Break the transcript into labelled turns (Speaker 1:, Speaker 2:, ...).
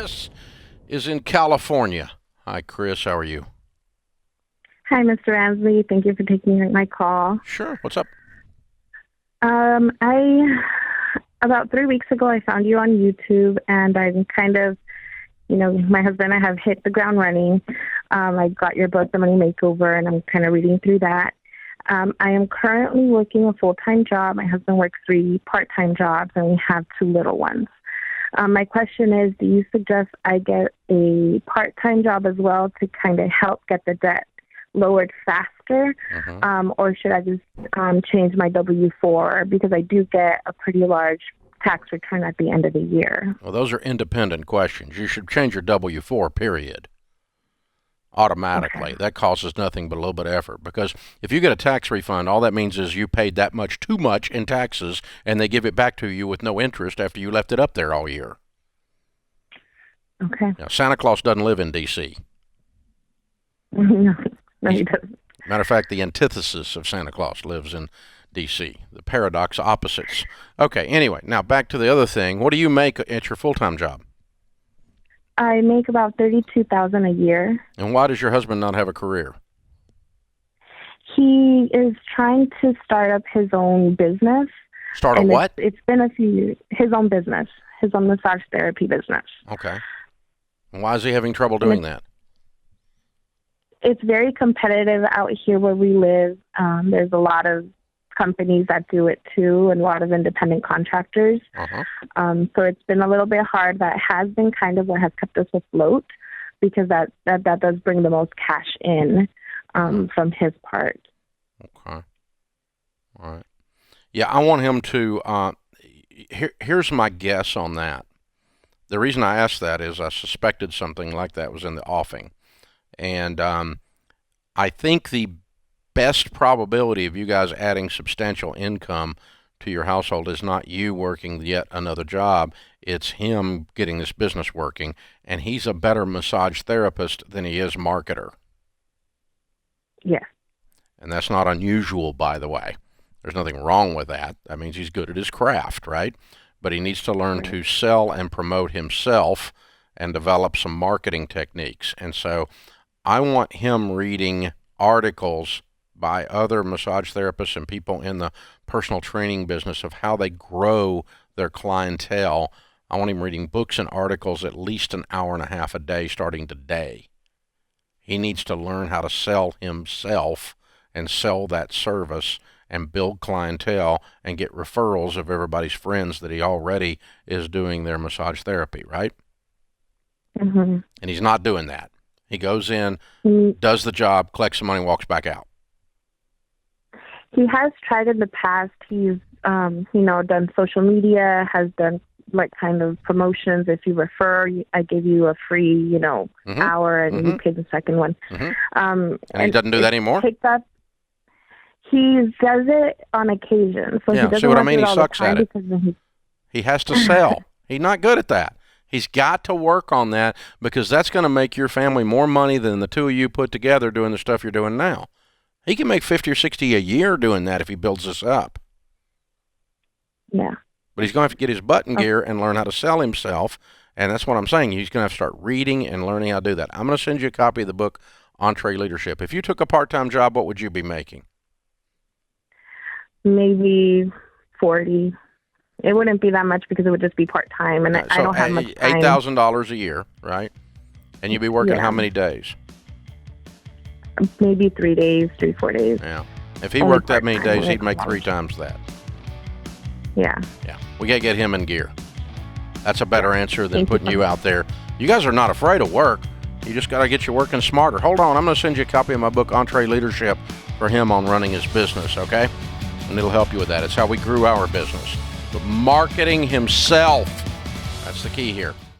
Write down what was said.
Speaker 1: Chris is in California. Hi, Chris. How are you?
Speaker 2: Hi, Mr. Ramsey. Thank you for taking my call.
Speaker 1: Sure. What's up?
Speaker 2: I about 3 weeks ago, I found you on YouTube, and I'm kind of, my husband and I have hit the ground running. I got your book, The Money Makeover, and I'm kind of reading through that. I am currently working a full-time job. My husband works 3 part-time jobs, and we have 2 little ones. My question is, do you suggest I get a part-time job as well to kind of help get the debt lowered faster, or should I just change my W-4 because I do get a pretty large tax return at the end of the year?
Speaker 1: Well, those are independent questions. You should change your W-4, period, automatically.
Speaker 2: Okay.
Speaker 1: That causes nothing but a little bit of effort, because if you get a tax refund, all that means is you paid that much too much in taxes, and they give it back to you with no interest after you left it up there all year.
Speaker 2: Okay.
Speaker 1: Now, Santa Claus doesn't live in D.C.
Speaker 2: No, he doesn't.
Speaker 1: Matter of fact, the antithesis of Santa Claus lives in D.C., the paradox opposites. Okay, anyway, now back to the other thing. What do you make at your full-time job?
Speaker 2: I make about $32,000 a year.
Speaker 1: And why does your husband not have a career?
Speaker 2: He is trying to start up his own business.
Speaker 1: Start a what?
Speaker 2: It's been a few years. His own business. His own massage therapy business.
Speaker 1: Okay. And why is he having trouble doing that?
Speaker 2: It's very competitive out here where we live. There's a lot of companies that do it too, and a lot of independent contractors. So it's been a little bit hard. That has been kind of what has kept us afloat, because that does bring the most cash in from his part.
Speaker 1: Okay. All right. Yeah, I want him to. Here's my guess on that. The reason I asked that is I suspected something like that was in the offing. And I think the best probability of you guys adding substantial income to your household is not you working yet another job. It's him getting this business working. And he's a better massage therapist than he is marketer.
Speaker 2: Yeah.
Speaker 1: And that's not unusual, by the way. There's nothing wrong with that. That means he's good at his craft, right? But he needs to learn to sell and promote himself and develop some marketing techniques. And so I want him reading articles by other massage therapists and people in the personal training business of how they grow their clientele. I want him reading books and articles at least an hour and a half a day starting today. He needs to learn how to sell himself and sell that service and build clientele and get referrals of everybody's friends that he already is doing their massage therapy, right? And he's not doing that. He goes in, does the job, collects the money, walks back out.
Speaker 2: He has tried in the past. He's, done social media, has done kind of promotions. If you refer, I give you a free, hour, and you pay the second one.
Speaker 1: And he doesn't do that anymore?
Speaker 2: He does it on occasion. So
Speaker 1: yeah,
Speaker 2: he doesn't
Speaker 1: see what I mean?
Speaker 2: do it
Speaker 1: He
Speaker 2: all the
Speaker 1: sucks
Speaker 2: time
Speaker 1: at it.
Speaker 2: because
Speaker 1: He has to sell. He's not good at that. He's got to work on that, because that's going to make your family more money than the two of you put together doing the stuff you're doing now. He can make 50 or 60 a year doing that if he builds this up.
Speaker 2: Yeah.
Speaker 1: But he's going to have to get his butt in gear and learn how to sell himself. And that's what I'm saying. He's going to have to start reading and learning how to do that. I'm going to send you a copy of the book, Entree Leadership. If you took a part-time job, what would you be making?
Speaker 2: Maybe 40. It wouldn't be that much because it would just be part-time, and I don't have much time.
Speaker 1: $8,000 a year, right? And you'd be working how many days?
Speaker 2: Maybe 3 days, 4 days.
Speaker 1: Yeah. If he worked that many days, he'd make 3 times that.
Speaker 2: Yeah.
Speaker 1: Yeah. We got to get him in gear. That's a better answer than putting you out there. You guys are not afraid of work. You just got to get you working smarter. Hold on. I'm going to send you a copy of my book, Entree Leadership, for him on running his business, okay? And it'll help you with that. It's how we grew our business. But marketing himself, that's the key here.